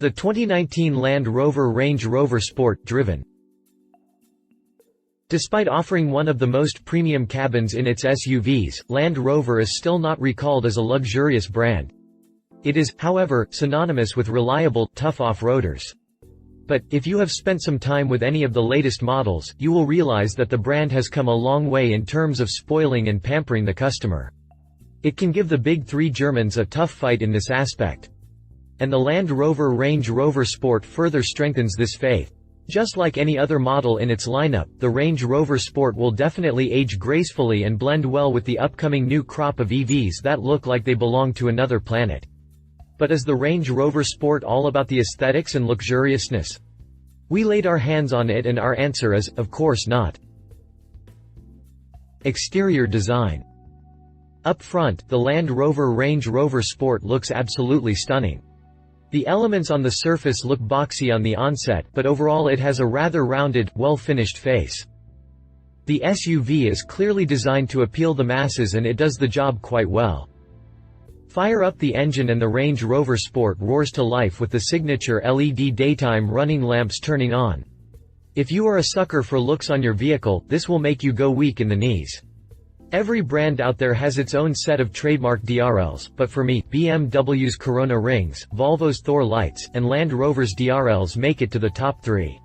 The 2019 Land Rover Range Rover Sport driven. Despite offering one of the most premium cabins in its SUVs, Land Rover is still not recalled as a luxurious brand. It is, however, synonymous with reliable, tough off-roaders. But, if you have spent some time with any of the latest models, you will realize that the brand has come a long way in terms of spoiling and pampering the customer. It can give the big three Germans a tough fight in this aspect. And the Land Rover Range Rover Sport further strengthens this faith. Just like any other model in its lineup, the Range Rover Sport will definitely age gracefully and blend well with the upcoming new crop of EVs that look like they belong to another planet. But is the Range Rover Sport all about the aesthetics and luxuriousness? We laid our hands on it and our answer is, of course not. Exterior design. Up front, the Land Rover Range Rover Sport looks absolutely stunning. The elements on the surface look boxy on the onset, but overall it has a rather rounded, well-finished face. The SUV is clearly designed to appeal the masses and it does the job quite well. Fire up the engine and the Range Rover Sport roars to life with the signature LED daytime running lamps turning on. If you are a sucker for looks on your vehicle, this will make you go weak in the knees. Every brand out there has its own set of trademark DRLs, but for me, BMW's Corona rings, Volvo's Thor lights, and Land Rover's DRLs make it to the top 3.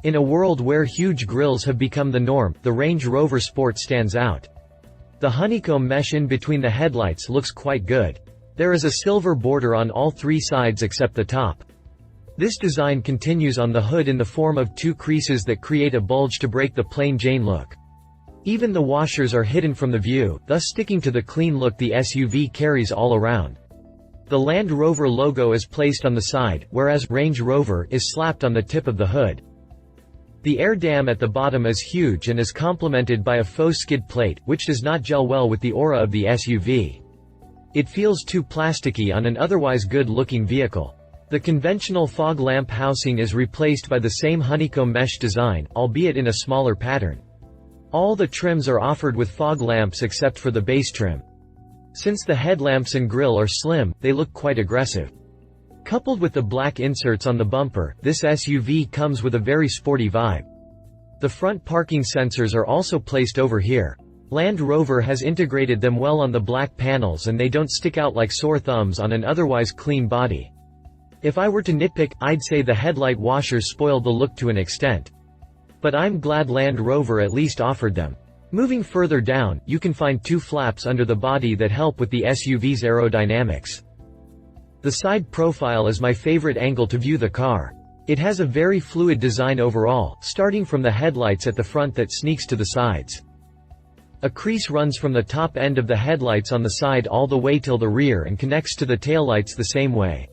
In a world where huge grilles have become the norm, the Range Rover Sport stands out. The honeycomb mesh in between the headlights looks quite good. There is a silver border on all 3 sides except the top. This design continues on the hood in the form of 2 creases that create a bulge to break the plain Jane look. Even the washers are hidden from the view, thus sticking to the clean look the SUV carries all around. The Land Rover logo is placed on the side, whereas Range Rover is slapped on the tip of the hood. The air dam at the bottom is huge and is complemented by a faux skid plate, which does not gel well with the aura of the SUV. It feels too plasticky on an otherwise good-looking vehicle. The conventional fog lamp housing is replaced by the same honeycomb mesh design, albeit in a smaller pattern. All the trims are offered with fog lamps except for the base trim. Since the headlamps and grille are slim, they look quite aggressive. Coupled with the black inserts on the bumper, this SUV comes with a very sporty vibe. The front parking sensors are also placed over here. Land Rover has integrated them well on the black panels and they don't stick out like sore thumbs on an otherwise clean body. If I were to nitpick, I'd say the headlight washers spoil the look to an extent. But I'm glad Land Rover at least offered them. Moving further down, you can find 2 flaps under the body that help with the SUV's aerodynamics. The side profile is my favorite angle to view the car. It has a very fluid design overall, starting from the headlights at the front that sneaks to the sides. A crease runs from the top end of the headlights on the side all the way till the rear and connects to the taillights the same way.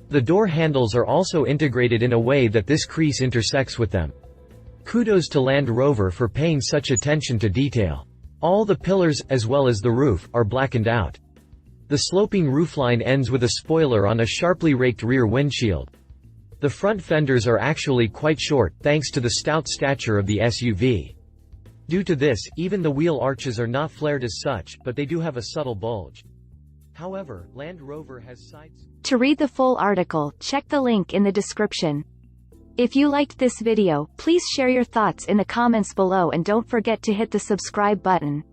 The door handles are also integrated in a way that this crease intersects with them. Kudos to Land Rover for paying such attention to detail. All the pillars, as well as the roof, are blackened out. The sloping roofline ends with a spoiler on a sharply raked rear windshield. The front fenders are actually quite short, thanks to the stout stature of the SUV. Due to this, even the wheel arches are not flared as such, but they do have a subtle bulge. However, Land Rover has sides. To read the full article, check the link in the description. If you liked this video, please share your thoughts in the comments below and don't forget to hit the subscribe button.